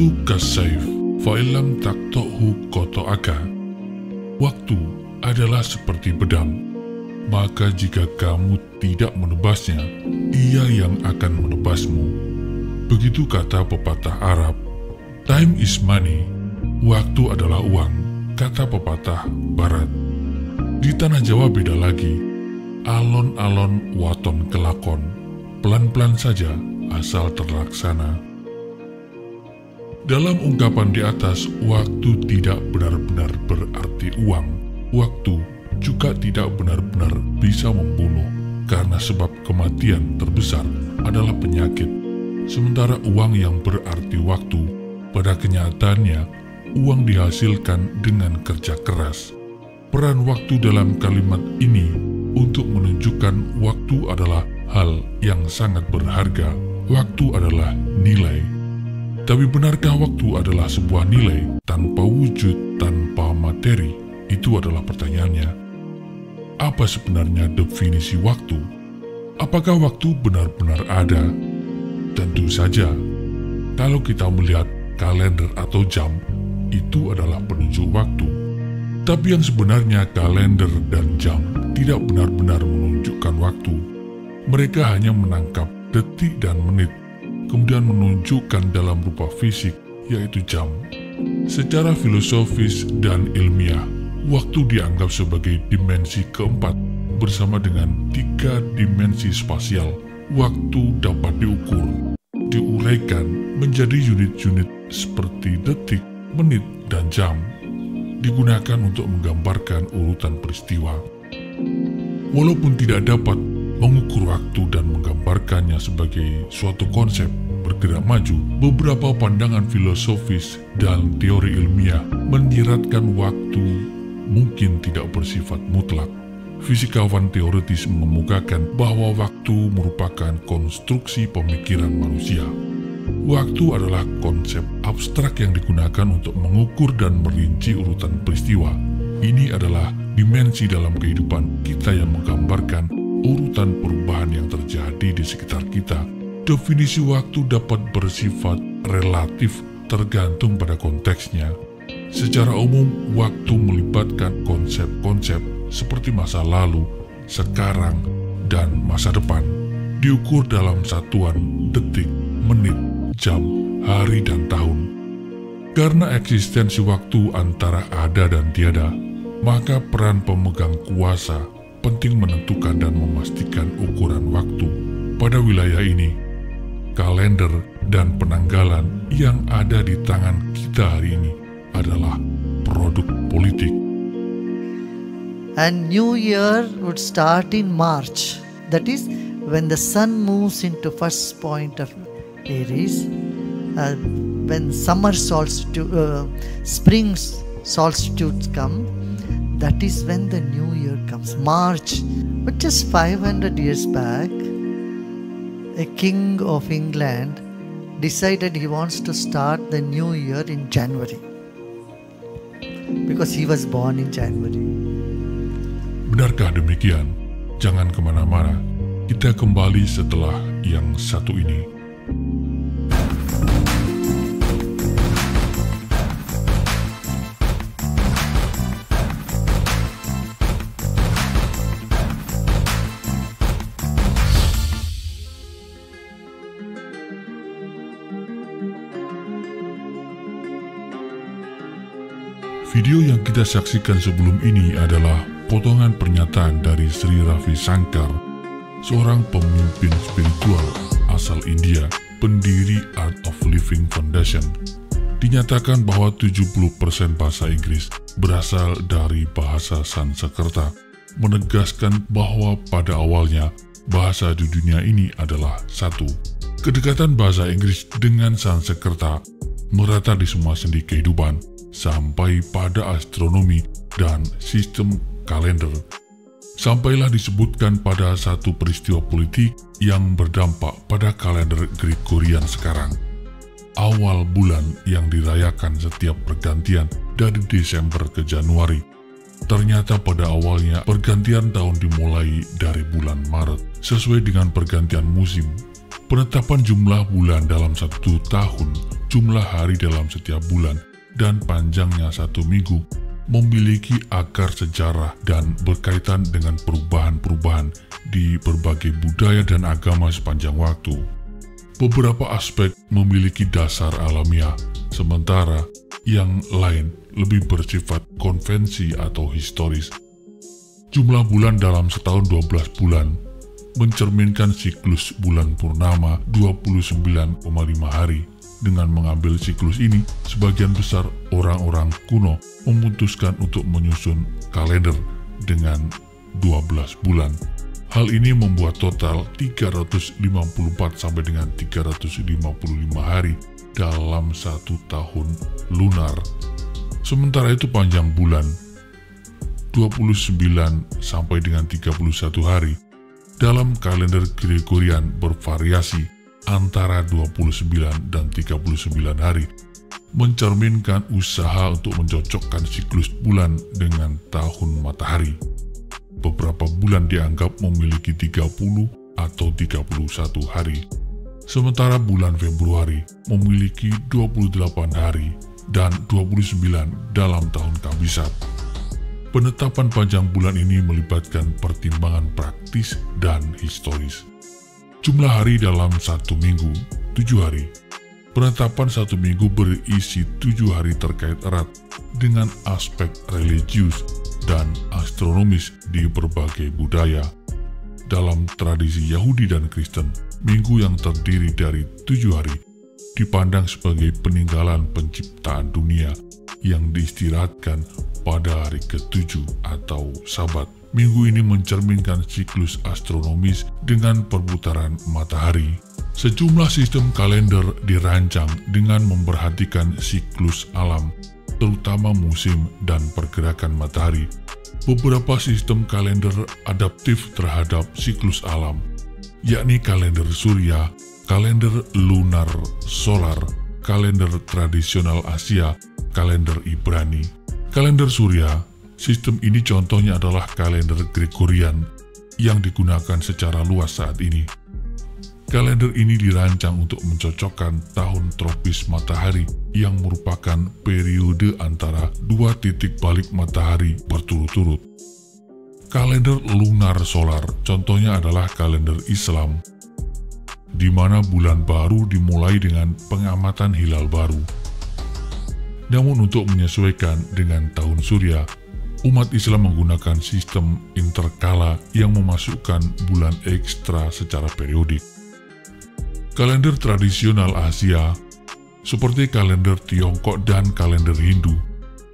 Itu kasayf fa'ilam takto'hu koto'aka. Waktu adalah seperti pedang, maka jika kamu tidak menebasnya, ia yang akan menebasmu. Begitu kata pepatah Arab. Time is money, waktu adalah uang, kata pepatah Barat. Di tanah Jawa beda lagi, alon-alon waton kelakon, pelan-pelan saja asal terlaksana. Dalam ungkapan di atas, waktu tidak benar-benar berarti uang. Waktu juga tidak benar-benar bisa membunuh, karena sebab kematian terbesar adalah penyakit. Sementara uang yang berarti waktu, pada kenyataannya uang dihasilkan dengan kerja keras. Peran waktu dalam kalimat ini untuk menunjukkan waktu adalah hal yang sangat berharga. Waktu adalah nilai. Tapi benarkah waktu adalah sebuah nilai tanpa wujud, tanpa materi? Itu adalah pertanyaannya. Apa sebenarnya definisi waktu? Apakah waktu benar-benar ada? Tentu saja, kalau kita melihat kalender atau jam, itu adalah penunjuk waktu. Tapi yang sebenarnya kalender dan jam tidak benar-benar menunjukkan waktu. Mereka hanya menangkap detik dan menit, kemudian menunjukkan dalam rupa fisik, yaitu jam. Secara filosofis dan ilmiah, waktu dianggap sebagai dimensi keempat bersama dengan 3 dimensi spasial. Waktu dapat diukur, diuraikan menjadi unit-unit seperti detik, menit, dan jam. Digunakan untuk menggambarkan urutan peristiwa. Walaupun tidak dapat mengukur waktu dan menggambarkannya sebagai suatu konsep bergerak maju, beberapa pandangan filosofis dan teori ilmiah menyiratkan waktu mungkin tidak bersifat mutlak. Fisikawan teoritis mengemukakan bahwa waktu merupakan konstruksi pemikiran manusia. Waktu adalah konsep abstrak yang digunakan untuk mengukur dan merinci urutan peristiwa. Ini adalah dimensi dalam kehidupan kita yang menggambarkan urutan perubahan yang terjadi di sekitar kita. Definisi waktu dapat bersifat relatif tergantung pada konteksnya. Secara umum, waktu melibatkan konsep-konsep seperti masa lalu, sekarang, dan masa depan. Diukur dalam satuan detik, menit, jam, hari, dan tahun. Karena eksistensi waktu antara ada dan tiada, maka peran pemegang kuasa penting menentukan dan memastikan ukuran waktu. Pada wilayah ini, kalender dan penanggalan yang ada di tangan kita hari ini adalah produk politik. And New Year would start in March. That is when the sun moves into first point of Aries. When summer solstice, spring solstice come, that is when the New Year comes. March. But just 500 years back, a king of England decided he wants to start the New Year in January, because he was born in January. Benarkah demikian? Jangan kemana-mana. Kita kembali setelah yang satu ini. Video yang kita saksikan sebelum ini adalah potongan pernyataan dari Sri Ravi Shankar, seorang pemimpin spiritual asal India, pendiri Art of Living Foundation. Dinyatakan bahwa 70% bahasa Inggris berasal dari bahasa Sanskerta, menegaskan bahwa pada awalnya bahasa di dunia ini adalah satu. Kedekatan bahasa Inggris dengan Sanskerta merata di semua sendi kehidupan, sampai pada astronomi dan sistem kalender. Sampailah disebutkan pada satu peristiwa politik yang berdampak pada kalender Gregorian sekarang. Awal bulan yang dirayakan setiap pergantian dari Desember ke Januari. Ternyata pada awalnya pergantian tahun dimulai dari bulan Maret sesuai dengan pergantian musim. Penetapan jumlah bulan dalam satu tahun jumlah hari dalam setiap bulan, dan panjangnya satu minggu memiliki akar sejarah dan berkaitan dengan perubahan-perubahan di berbagai budaya dan agama sepanjang waktu. Beberapa aspek memiliki dasar alamiah, sementara yang lain lebih bersifat konvensi atau historis. Jumlah bulan dalam setahun 12 bulan mencerminkan siklus bulan purnama 29,5 hari. Dengan mengambil siklus ini, sebagian besar orang-orang kuno memutuskan untuk menyusun kalender dengan 12 bulan. Hal ini membuat total 354 sampai dengan 355 hari dalam satu tahun lunar. Sementara itu panjang bulan 29 sampai dengan 31 hari dalam kalender Gregorian bervariasi antara 29 dan 39 hari, mencerminkan usaha untuk mencocokkan siklus bulan dengan tahun matahari. Beberapa bulan dianggap memiliki 30 atau 31 hari, sementara bulan Februari memiliki 28 hari dan 29 dalam tahun kabisat. Penetapan panjang bulan ini melibatkan pertimbangan praktis dan historis. Jumlah hari dalam satu minggu, 7 hari. Penetapan satu minggu berisi 7 hari terkait erat dengan aspek religius dan astronomis di berbagai budaya. Dalam tradisi Yahudi dan Kristen, minggu yang terdiri dari 7 hari dipandang sebagai peninggalan penciptaan dunia yang diistirahatkan pada hari ke-7 atau Sabat. Minggu ini mencerminkan siklus astronomis dengan perputaran matahari. Sejumlah sistem kalender dirancang dengan memperhatikan siklus alam, terutama musim dan pergerakan matahari. Beberapa sistem kalender adaptif terhadap siklus alam, yakni kalender surya, kalender lunar solar, kalender tradisional Asia, kalender Ibrani. Kalender surya, sistem ini contohnya adalah kalender Gregorian yang digunakan secara luas saat ini. Kalender ini dirancang untuk mencocokkan tahun tropis matahari yang merupakan periode antara dua titik balik matahari berturut-turut. Kalender lunar solar contohnya adalah kalender Islam, di mana bulan baru dimulai dengan pengamatan hilal baru. Namun untuk menyesuaikan dengan tahun surya, umat Islam menggunakan sistem interkala yang memasukkan bulan ekstra secara periodik. Kalender tradisional Asia, seperti kalender Tiongkok dan kalender Hindu,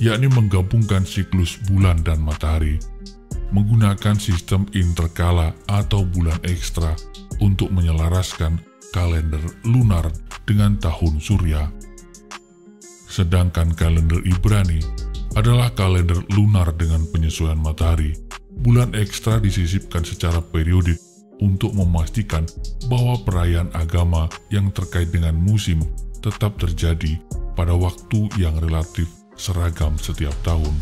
yakni menggabungkan siklus bulan dan matahari, menggunakan sistem interkala atau bulan ekstra untuk menyelaraskan kalender lunar dengan tahun surya. Sedangkan kalender Ibrani adalah kalender lunar dengan penyesuaian matahari. Bulan ekstra disisipkan secara periodik untuk memastikan bahwa perayaan agama yang terkait dengan musim tetap terjadi pada waktu yang relatif seragam setiap tahun.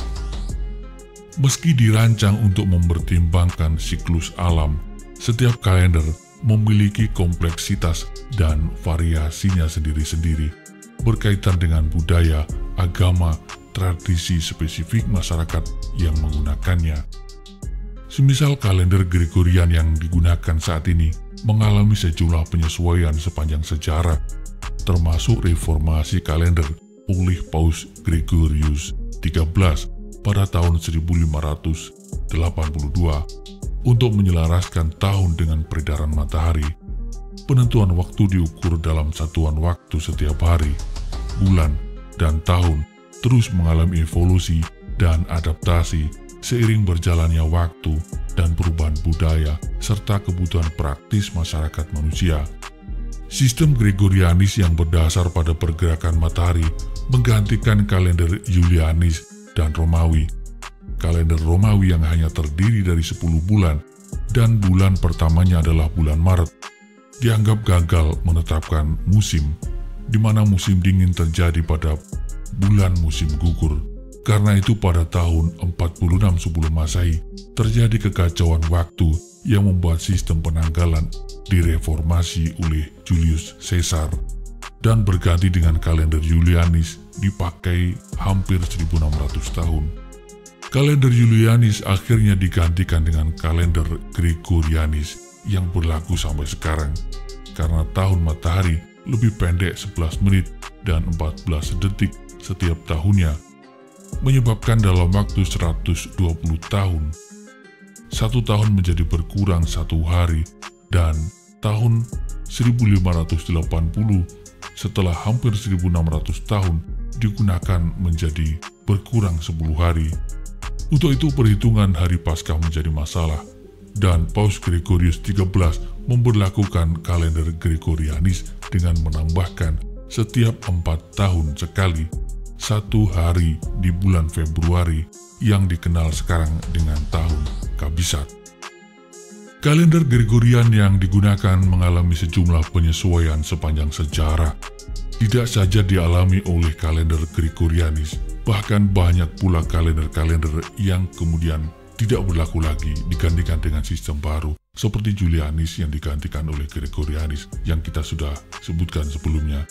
Meski dirancang untuk mempertimbangkan siklus alam, setiap kalender memiliki kompleksitas dan variasinya sendiri-sendiri, berkaitan dengan budaya, agama, tradisi spesifik masyarakat yang menggunakannya. Semisal kalender Gregorian yang digunakan saat ini mengalami sejumlah penyesuaian sepanjang sejarah, termasuk reformasi kalender oleh Paus Gregorius XIII pada tahun 1582 untuk menyelaraskan tahun dengan peredaran matahari. Penentuan waktu diukur dalam satuan waktu setiap hari, bulan, dan tahun terus mengalami evolusi dan adaptasi seiring berjalannya waktu dan perubahan budaya serta kebutuhan praktis masyarakat manusia. Sistem Gregorianis yang berdasar pada pergerakan matahari menggantikan kalender Julianis dan Romawi. Kalender Romawi yang hanya terdiri dari 10 bulan dan bulan pertamanya adalah bulan Maret dianggap gagal menetapkan musim, di mana musim dingin terjadi pada bulan musim gugur. Karena itu pada tahun 46 sebelum Masehi terjadi kekacauan waktu yang membuat sistem penanggalan direformasi oleh Julius Caesar. dan berganti dengan kalender Julianis dipakai hampir 1600 tahun. Kalender Julianis akhirnya digantikan dengan kalender Gregorianis yang berlaku sampai sekarang karena tahun matahari lebih pendek 11 menit dan 14 detik setiap tahunnya, menyebabkan dalam waktu 120 tahun, satu tahun menjadi berkurang satu hari, dan tahun 1580 setelah hampir 1600 tahun digunakan menjadi berkurang 10 hari. Untuk itu perhitungan hari Paskah menjadi masalah, dan Paus Gregorius XIII memberlakukan kalender Gregorianis dengan menambahkan setiap 4 tahun sekali satu hari di bulan Februari yang dikenal sekarang dengan tahun Kabisat. Kalender Gregorian yang digunakan mengalami sejumlah penyesuaian sepanjang sejarah. Tidak saja dialami oleh kalender Gregorianis, bahkan banyak pula kalender-kalender yang kemudian tidak berlaku lagi digantikan dengan sistem baru, seperti Julianis yang digantikan oleh Gregorianis yang kita sudah sebutkan sebelumnya.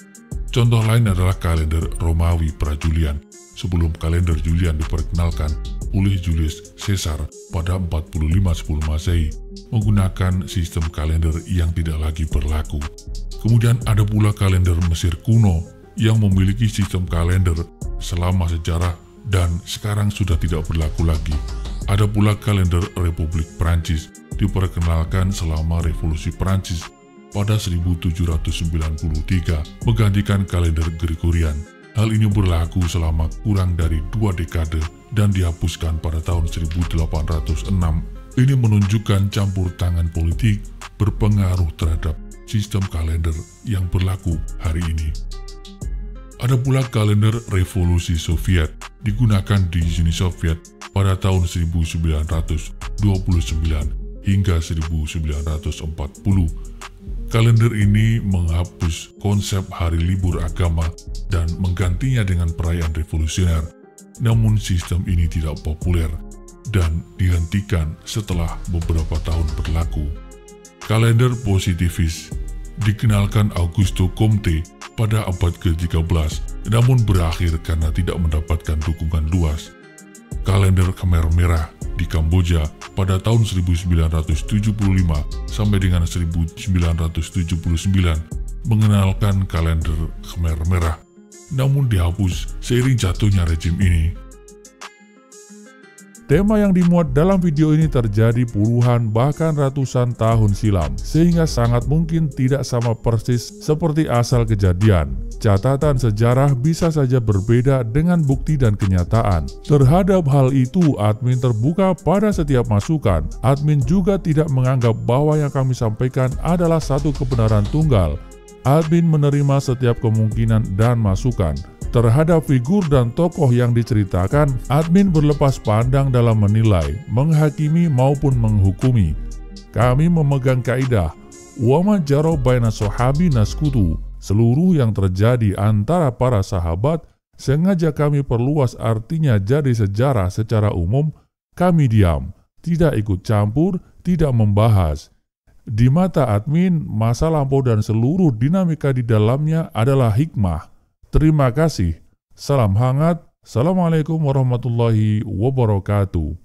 Contoh lain adalah kalender Romawi pra-Julian, sebelum kalender Julian diperkenalkan oleh Julius Caesar pada 45 Masehi, menggunakan sistem kalender yang tidak lagi berlaku. Kemudian ada pula kalender Mesir kuno yang memiliki sistem kalender selama sejarah dan sekarang sudah tidak berlaku lagi. Ada pula kalender Republik Prancis, diperkenalkan selama Revolusi Prancis pada 1793, menggantikan kalender Gregorian. Hal ini berlaku selama kurang dari 2 dekade dan dihapuskan pada tahun 1806. Ini menunjukkan campur tangan politik berpengaruh terhadap sistem kalender yang berlaku hari ini. Ada pula kalender Revolusi Soviet, digunakan di Uni Soviet pada tahun 1929 hingga 1940. Kalender ini menghapus konsep hari libur agama dan menggantinya dengan perayaan revolusioner. Namun sistem ini tidak populer dan dihentikan setelah beberapa tahun berlaku. Kalender positivis dikenalkan Augusto Comte pada abad ke-13, namun berakhir karena tidak mendapatkan dukungan luas. Kalender Khmer Merah di Kamboja pada tahun 1975 sampai dengan 1979 mengenalkan kalender Khmer Merah, namun dihapus seiring jatuhnya rejim ini. Tema yang dimuat dalam video ini terjadi puluhan bahkan ratusan tahun silam, sehingga sangat mungkin tidak sama persis seperti asal kejadian. Catatan sejarah bisa saja berbeda dengan bukti dan kenyataan. Terhadap hal itu, admin terbuka pada setiap masukan. Admin juga tidak menganggap bahwa yang kami sampaikan adalah satu kebenaran tunggal. Admin menerima setiap kemungkinan dan masukan. Terhadap figur dan tokoh yang diceritakan, admin berlepas pandang dalam menilai, menghakimi maupun menghukumi. Kami memegang kaidah, wa ma jara baina sahabi naskutu. Seluruh yang terjadi antara para sahabat sengaja kami perluas, artinya jadi sejarah secara umum. Kami diam, tidak ikut campur, tidak membahas. Di mata admin, masa lampau dan seluruh dinamika di dalamnya adalah hikmah. Terima kasih. Salam hangat. Assalamualaikum warahmatullahi wabarakatuh.